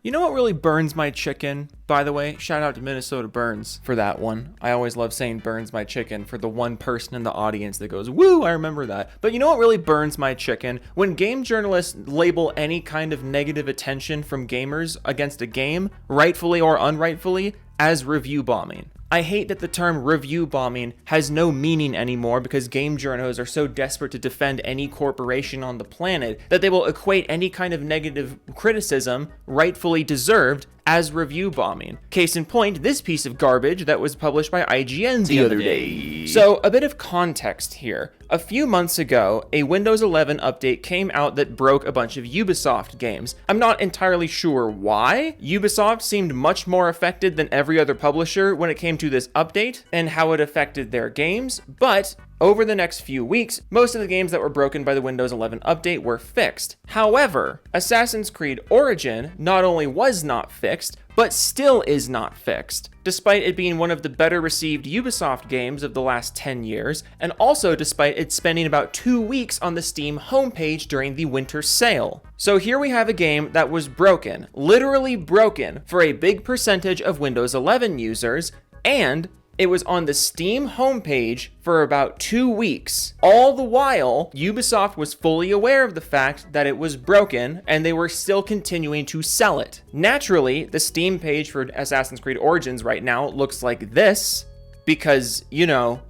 You know what really burns my chicken? By the way, shout out to Minnesota Burns for that one. I always love saying burns my chicken for the one person in the audience that goes, woo, I remember that. But you know what really burns my chicken? When game journalists label any kind of negative attention from gamers against a game, rightfully or unrightfully, as review bombing. I hate that the term review bombing has no meaning anymore because game journos are so desperate to defend any corporation on the planet that they will equate any kind of negative criticism, rightfully deserved, as review bombing. Case in point, this piece of garbage that was published by IGN the other day. So, a bit of context here. A few months ago, a Windows 11 update came out that broke a bunch of Ubisoft games. I'm not entirely sure why. Ubisoft seemed much more affected than every other publisher when it came to this update and how it affected their games, but over the next few weeks, most of the games that were broken by the Windows 11 update were fixed. However, Assassin's Creed Origin not only was not fixed, but still is not fixed, despite it being one of the better received Ubisoft games of the last 10 years, and also despite it spending about 2 weeks on the Steam homepage during the winter sale. So here we have a game that was broken, literally broken, for a big percentage of Windows 11 users, and it was on the Steam homepage for about 2 weeks. All the while, Ubisoft was fully aware of the fact that it was broken, and they were still continuing to sell it. Naturally, the Steam page for Assassin's Creed Origins right now looks like this, because, you know,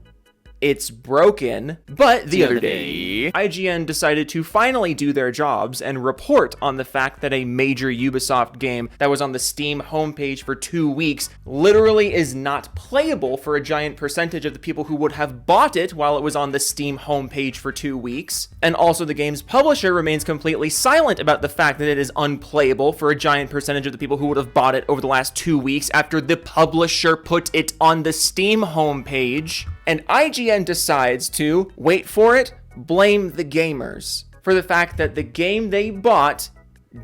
it's broken. But the other day, IGN decided to finally do their jobs and report on the fact that a major Ubisoft game that was on the Steam homepage for 2 weeks literally is not playable for a giant percentage of the people who would have bought it while it was on the Steam homepage for 2 weeks. And also the game's publisher remains completely silent about the fact that it is unplayable for a giant percentage of the people who would have bought it over the last 2 weeks after the publisher put it on the Steam homepage. And IGN decides to, wait for it, blame the gamers for the fact that the game they bought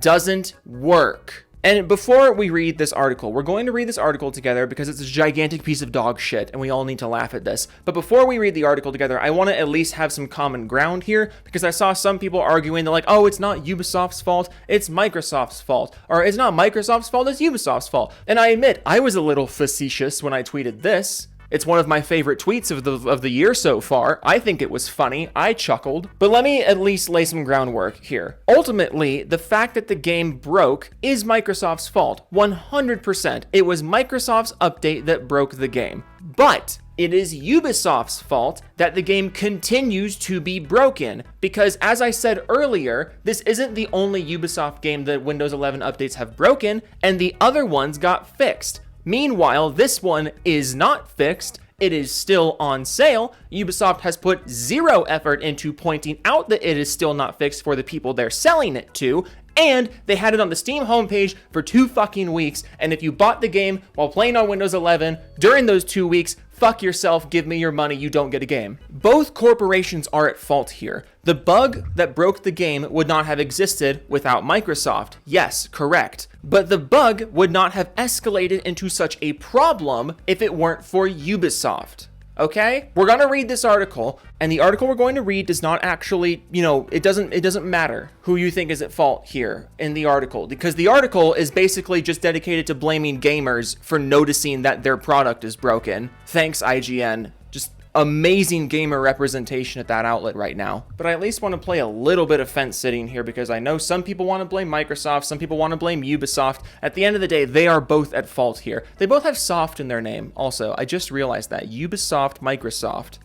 doesn't work. And before we read this article, we're going to read this article together because it's a gigantic piece of dog shit and we all need to laugh at this. But before we read the article together, I want to at least have some common ground here because I saw some people arguing, they're like, oh, it's not Ubisoft's fault, it's Microsoft's fault. Or it's not Microsoft's fault, it's Ubisoft's fault. And I admit, I was a little facetious when I tweeted this. It's one of my favorite tweets of the year so far. I think it was funny. I chuckled. But let me at least lay some groundwork here. Ultimately, the fact that the game broke is Microsoft's fault. 100%. It was Microsoft's update that broke the game. But it is Ubisoft's fault that the game continues to be broken. Because as I said earlier, this isn't the only Ubisoft game that Windows 11 updates have broken, and the other ones got fixed. Meanwhile, this one is not fixed. It is still on sale. Ubisoft has put zero effort into pointing out that it is still not fixed for the people they're selling it to. And they had it on the Steam homepage for 2 fucking weeks. And if you bought the game while playing on Windows 11 during those 2 weeks, fuck yourself, give me your money, you don't get a game. Both corporations are at fault here. The bug that broke the game would not have existed without Microsoft. Yes, correct. But the bug would not have escalated into such a problem if it weren't for Ubisoft. Okay? We're gonna read this article, and the article we're going to read does not actually, it doesn't matter who you think is at fault here in the article, because the article is basically just dedicated to blaming gamers for noticing that their product is broken. Thanks, IGN. Just amazing gamer representation at that outlet right now. But I at least want to play a little bit of fence sitting here because I know some people want to blame Microsoft, some people want to blame Ubisoft. At the end of the day, they are both at fault here. They both have soft in their name. Also, I just realized that. Ubisoft, Microsoft.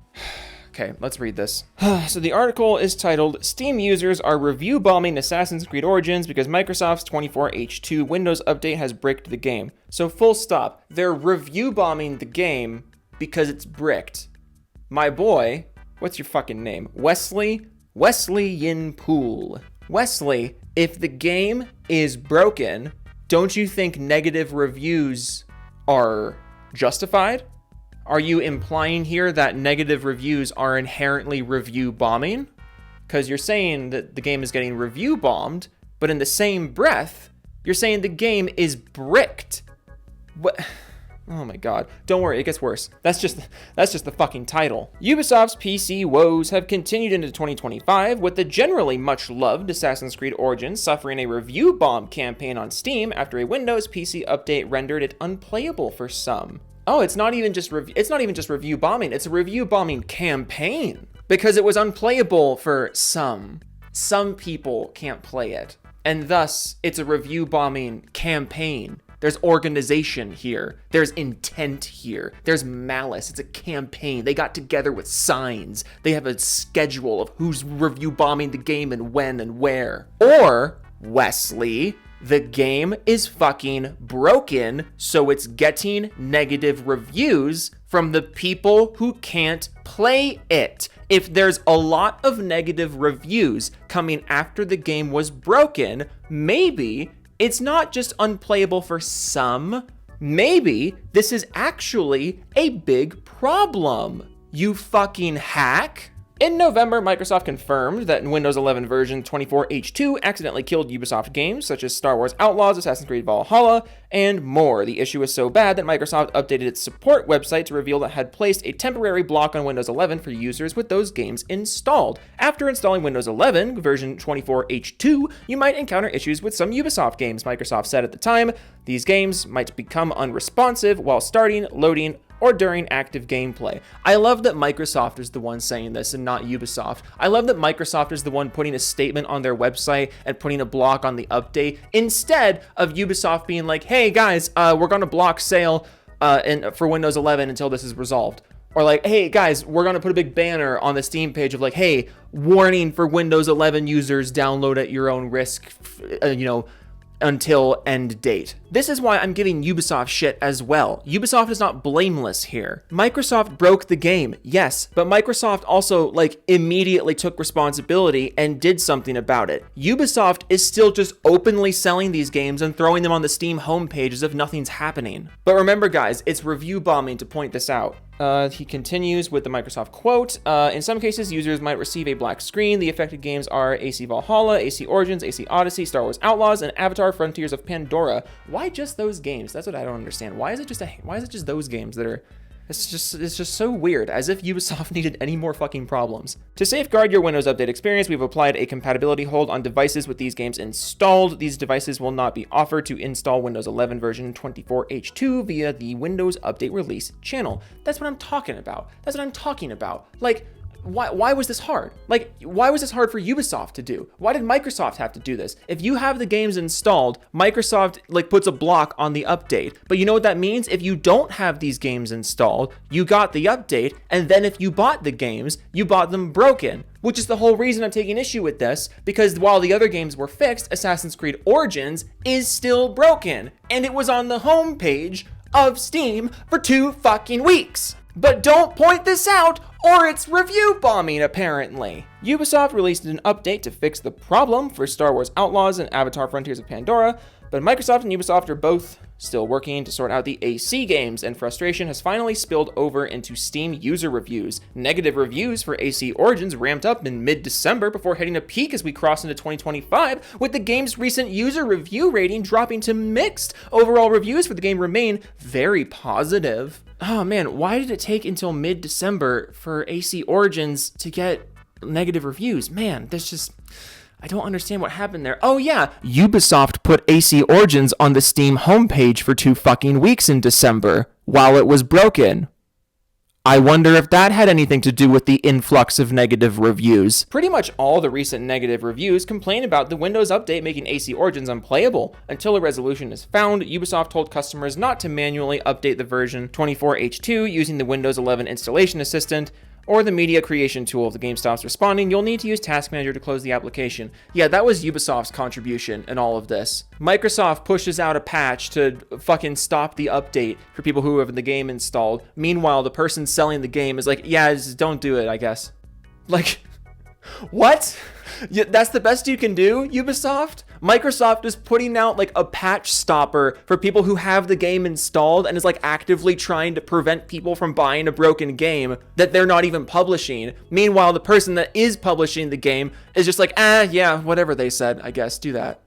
Okay, let's read this. So the article is titled, Steam users are review bombing Assassin's Creed Origins because Microsoft's 24H2 Windows update has bricked the game. So full stop. They're review bombing the game because it's bricked. My boy, what's your fucking name? Wesley Yin Pool. Wesley, if the game is broken, don't you think negative reviews are justified? Are you implying here that negative reviews are inherently review bombing? Because you're saying that the game is getting review bombed, but in the same breath, you're saying the game is bricked. What? Oh my god. Don't worry, it gets worse. That's just the fucking title. Ubisoft's PC woes have continued into 2025, with the generally much loved Assassin's Creed Origins suffering a review bomb campaign on Steam after a Windows PC update rendered it unplayable for some. Oh, it's not even just review bombing, it's a review bombing campaign, because it was unplayable for some. Some people can't play it, and thus it's a review bombing campaign. There's organization here. There's intent here. There's malice. It's a campaign. They got together with signs. They have a schedule of who's review bombing the game and when and where. Or, Wesley, the game is fucking broken, so it's getting negative reviews from the people who can't play it. If there's a lot of negative reviews coming after the game was broken, maybe it's not just unplayable for some. Maybe this is actually a big problem. You fucking hack. In November, Microsoft confirmed that Windows 11 version 24H2 accidentally killed Ubisoft games such as Star Wars Outlaws, Assassin's Creed Valhalla, and more. The issue was so bad that Microsoft updated its support website to reveal that it had placed a temporary block on Windows 11 for users with those games installed. After installing Windows 11 version 24H2, you might encounter issues with some Ubisoft games, Microsoft said at the time. These games might become unresponsive while starting, loading, or during active gameplay. I love that Microsoft is the one saying this and not Ubisoft. I love that Microsoft is the one putting a statement on their website and putting a block on the update, instead of Ubisoft being like, hey guys, we're gonna block sale for Windows 11 until this is resolved. Or like, hey guys, we're gonna put a big banner on the Steam page of like, hey, warning for Windows 11 users, download at your own risk, until end date. This is why I'm giving Ubisoft shit as well. Ubisoft is not blameless here. Microsoft broke the game, yes, but Microsoft also immediately took responsibility and did something about it. Ubisoft is still just openly selling these games and throwing them on the Steam homepage as if nothing's happening. But remember guys, it's review bombing to point this out. He continues with the Microsoft quote, in some cases, users might receive a black screen. The affected games are AC Valhalla, AC Origins, AC Odyssey, Star Wars Outlaws, and Avatar Frontiers of Pandora. Why just those games? That's what I don't understand. Why is it just those games that are... It's just so weird, as if Ubisoft needed any more fucking problems. To safeguard your Windows Update experience, we've applied a compatibility hold on devices with these games installed. These devices will not be offered to install Windows 11 version 24H2 via the Windows Update Release channel. That's what I'm talking about. Why was this hard? Why was this hard for Ubisoft to do? Why did Microsoft have to do this? If you have the games installed, Microsoft puts a block on the update. But you know what that means? If you don't have these games installed, you got the update, and then if you bought the games, you bought them broken. Which is the whole reason I'm taking issue with this, because while the other games were fixed, Assassin's Creed Origins is still broken. And it was on the homepage of Steam for 2 fucking weeks. But don't point this out, or it's review bombing, apparently. Ubisoft released an update to fix the problem for Star Wars Outlaws and Avatar Frontiers of Pandora, but Microsoft and Ubisoft are both still working to sort out the AC games, and frustration has finally spilled over into Steam user reviews. Negative reviews for AC Origins ramped up in mid-December before hitting a peak as we cross into 2025, with the game's recent user review rating dropping to mixed. Overall reviews for the game remain very positive. Oh man, why did it take until mid-December for AC Origins to get negative reviews? Man, I don't understand what happened there. Oh yeah, Ubisoft put AC Origins on the Steam homepage for 2 fucking weeks in December while it was broken. I wonder if that had anything to do with the influx of negative reviews. Pretty much all the recent negative reviews complain about the Windows update making AC Origins unplayable. Until a resolution is found, Ubisoft told customers not to manually update the version 24H2 using the Windows 11 installation assistant or the media creation tool. If the game stops responding, you'll need to use Task Manager to close the application. Yeah, that was Ubisoft's contribution in all of this. Microsoft pushes out a patch to fucking stop the update for people who have the game installed. Meanwhile, the person selling the game is like, yeah, just don't do it, I guess. What? Yeah, that's the best you can do, Ubisoft? Microsoft is putting out a patch stopper for people who have the game installed and is actively trying to prevent people from buying a broken game that they're not even publishing. Meanwhile, the person that is publishing the game is just yeah, whatever they said, I guess, do that.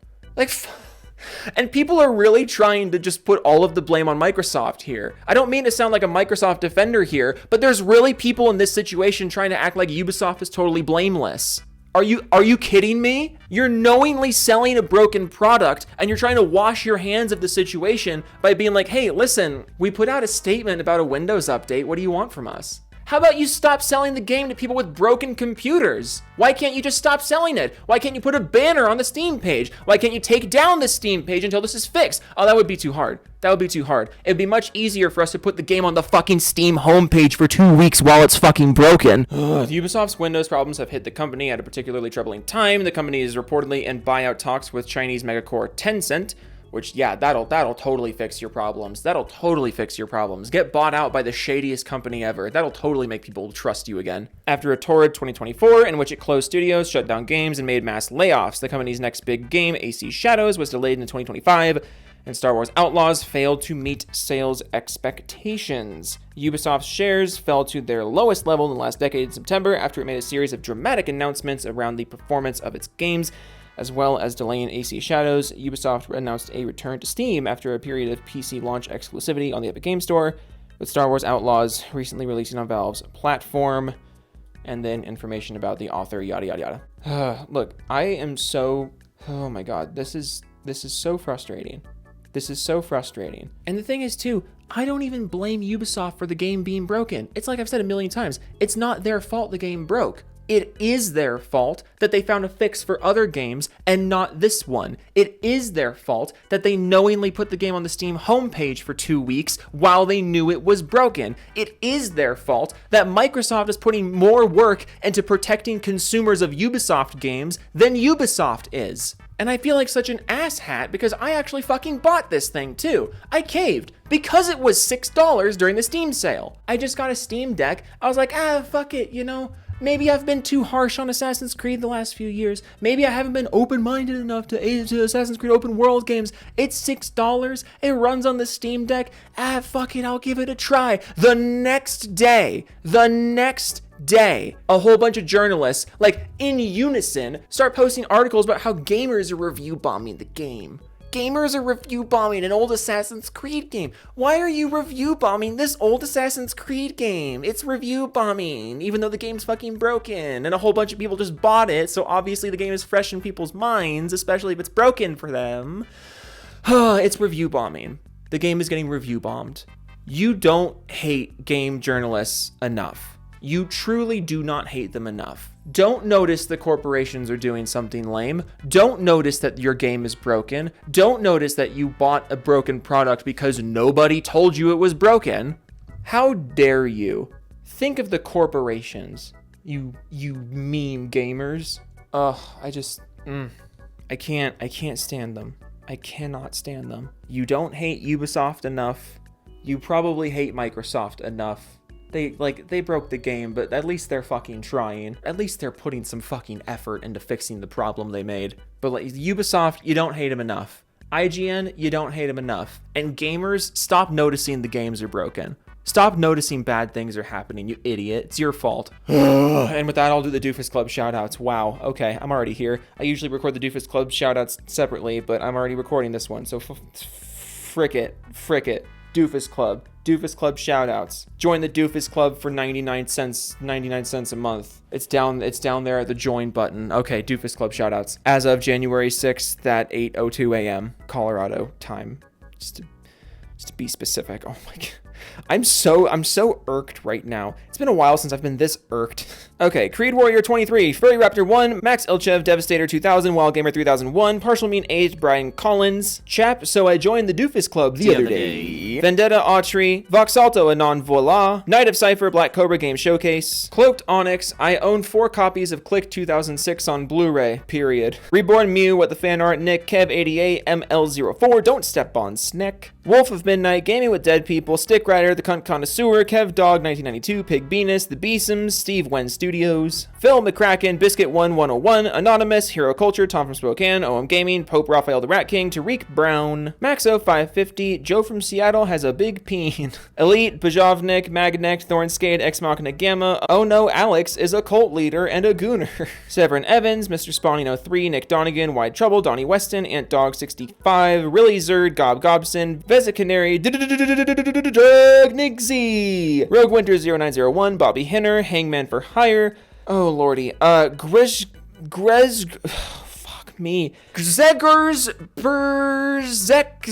And people are really trying to just put all of the blame on Microsoft here. I don't mean to sound like a Microsoft defender here, but there's really people in this situation trying to act like Ubisoft is totally blameless. Are you kidding me? You're knowingly selling a broken product and you're trying to wash your hands of the situation by being like, hey, listen, we put out a statement about a Windows update. What do you want from us? How about you stop selling the game to people with broken computers? Why can't you just stop selling it? Why can't you put a banner on the Steam page? Why can't you take down the Steam page until this is fixed? Oh, that would be too hard. That would be too hard. It'd be much easier for us to put the game on the fucking Steam homepage for 2 weeks while it's fucking broken. Ubisoft's Windows problems have hit the company at a particularly troubling time. The company is reportedly in buyout talks with Chinese megacore Tencent, which, yeah, that'll totally fix your problems. That'll totally fix your problems. Get bought out by the shadiest company ever. That'll totally make people trust you again. After a torrid 2024 in which it closed studios, shut down games, and made mass layoffs, the company's next big game, AC Shadows, was delayed into 2025, and Star Wars Outlaws failed to meet sales expectations. Ubisoft's shares fell to their lowest level in the last decade in September after it made a series of dramatic announcements around the performance of its games, as well as delaying AC Shadows. Ubisoft announced a return to Steam after a period of PC launch exclusivity on the Epic Games Store, with Star Wars Outlaws recently releasing on Valve's platform, and then information about the author, yada yada yada. Look, I am so... Oh my god, this is so frustrating. This is so frustrating. And the thing is, too, I don't even blame Ubisoft for the game being broken. It's like I've said a million times. It's not their fault the game broke. It is their fault that they found a fix for other games and not this one. It is their fault that they knowingly put the game on the Steam homepage for 2 weeks while they knew it was broken. It is their fault that Microsoft is putting more work into protecting consumers of Ubisoft games than Ubisoft is. And I feel like such an asshat because I actually fucking bought this thing too. I caved because it was $6 during the Steam sale. I just got a Steam Deck. I was like, fuck it, you know? Maybe I've been too harsh on Assassin's Creed the last few years. Maybe I haven't been open-minded enough to Assassin's Creed open world games. It's $6. It runs on the Steam Deck. Fuck it, I'll give it a try. The next day, a whole bunch of journalists, like in unison, start posting articles about how gamers are review bombing the game. Gamers are review bombing an old Assassin's Creed game. Why are you review bombing this old Assassin's Creed game? It's review bombing, even though the game's fucking broken. And a whole bunch of people just bought it, so obviously the game is fresh in people's minds, especially if it's broken for them. It's review bombing. The game is getting review bombed. You don't hate game journalists enough. You truly do not hate them enough. Don't notice the corporations are doing something lame. Don't notice that your game is broken. Don't notice that you bought a broken product because nobody told you it was broken. How dare you? Think of the corporations, you mean gamers. I can't stand them. I cannot stand them. You don't hate Ubisoft enough. You probably hate Microsoft enough. They broke the game, but at least they're fucking trying. At least they're putting some fucking effort into fixing the problem they made. But like Ubisoft, you don't hate them enough. IGN, you don't hate them enough. And gamers, stop noticing the games are broken. Stop noticing bad things are happening, you idiot. It's your fault. And with that, I'll do the Doofus Club shoutouts. Wow, okay, I'm already here. I usually record the Doofus Club shoutouts separately, but I'm already recording this one, so frick it. Doofus Club shoutouts. Join the Doofus Club for 99 cents a month. It's down there at the join button. Okay, Doofus Club shoutouts. As of January 6th at 8:02 a.m. Colorado time. Just to be specific. Oh my god. I'm so irked right now. It's been a while since I've been this irked. Okay, Creed Warrior 23, Furry Raptor 1, Max Ilchev, Devastator 2000, Wild Gamer 3001, Partial Mean Aged, Brian Collins, Chap, so I joined the Doofus Club the other day. Vendetta Autry, Voxalto Anon Voila, Knight of Cypher, Black Cobra Game Showcase, Cloaked Onyx, I own 4 copies of Click 2006 on Blu-ray, period. Reborn Mew, What the Fan Art, Nick, Kev88, ML04, Don't Step on Snick, Wolf of Midnight, Gaming with Dead People, Stick Rider, The Cunt Connoisseur, Kev Dog 1992, Pig Venus, The Beesoms, Steve Wen Studios, Phil McCracken, Biscuit 1101, Anonymous, Hero Culture, Tom from Spokane, OM Gaming, Pope Raphael the Rat King, Tariq Brown, Maxo550, Joe from Seattle, has a big peen. Elite, Bajovnik, Magnek, Thornskade, Ex Machina Gamma. Oh no, Alex is a cult leader and a gooner. Severin Evans, Mr. Spawning 03, Nick Donegan, Wide Trouble, Donnie Weston, Ant Dog 65, Really Zerd, Gob Gobson, Vezit Canary, Drag Nixie, Rogue Winter 0901, Bobby Hinner, Hangman for Hire. Oh lordy. Grez. Fuck me. Zegers Berzekzi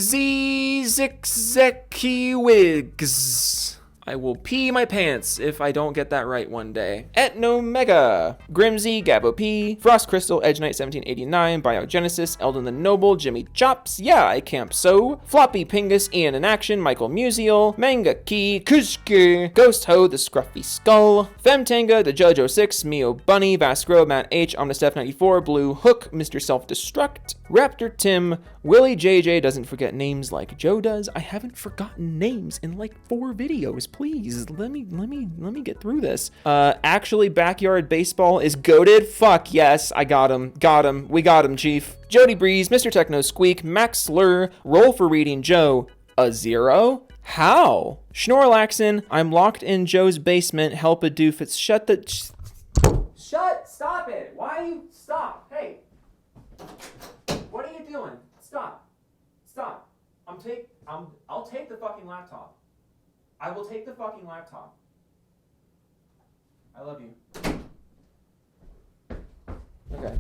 Zikzeki Wigs. I will pee my pants if I don't get that right one day. Etnomega, Grimsy, Gabo P, Frost Crystal, Edge Knight 1789, Biogenesis, Eldon the Noble, Jimmy Chops, Yeah, I Camp So, Floppy Pingus, Ian in Action, Michael Musial, Manga Key, Kushke, Ghost Ho, The Scruffy Skull, Femtanga, The Judge 06, Mio Bunny, Vascro, Matt H, Omnistef 94, Blue Hook, Mr. Self-Destruct, Raptor Tim, Willie JJ doesn't forget names like Joe does. I haven't forgotten names in like 4 videos. Please, let me get through this. Actually, Backyard Baseball is goated. Fuck yes, I got him. We got him, Chief. Jody Breeze, Mr. Techno Squeak, Max Slur, Roll for Reading Joe, a 0? How? Schnorlaxin, I'm locked in Joe's basement. Help a doofus. Stop it. Why you stop? Hey. What are you doing? Stop. I'll take the fucking laptop. I will take the fucking laptop. I love you. Okay.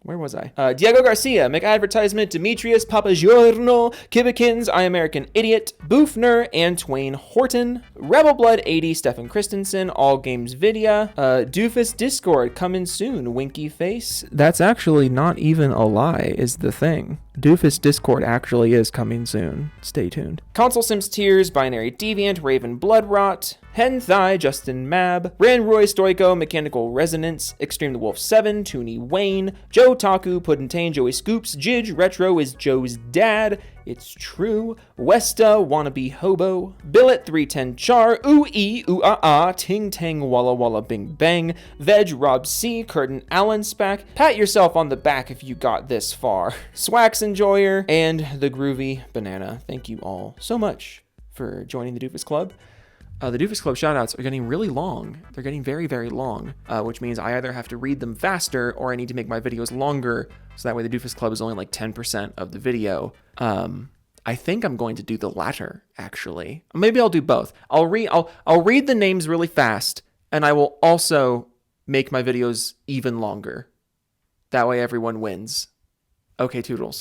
Where was I? Diego Garcia, make advertisement, Demetrius Papagiorno, Kibikins, I American Idiot, Boofner, and Twain Horton, Rebel Blood 80, Stefan Christensen, All Games Vidya, Doofus Discord, coming soon, Winky Face. That's actually not even a lie, is the thing. Doofus Discord actually is coming soon. Stay tuned. Console Sims Tears, Binary Deviant, Raven Bloodrot, Hen Thigh, Justin Mab, Ranroy Stoico, Mechanical Resonance, Extreme the Wolf 7, Tooney Wayne, Joe Taku, Puddintane, Joey Scoops, Jidge, Retro is Joe's dad, it's true, Westa, Wannabe Hobo, Billet 310 Char, Ooh-ee-ooh-ah-ah, Ting Tang Walla Walla Bing Bang, Veg Rob C, Curtin Allen Spack, pat yourself on the back if you got this far, Swax Enjoyer, and the Groovy Banana. Thank you all so much for joining the Doofus Club. The Doofus Club shoutouts are getting really long. They're getting very, very long, which means I either have to read them faster or I need to make my videos longer, so that way the Doofus Club is only like 10% of the video. I think I'm going to do the latter, actually. Maybe I'll do both. I'll read the names really fast, and I will also make my videos even longer. That way everyone wins. Okay, toodles.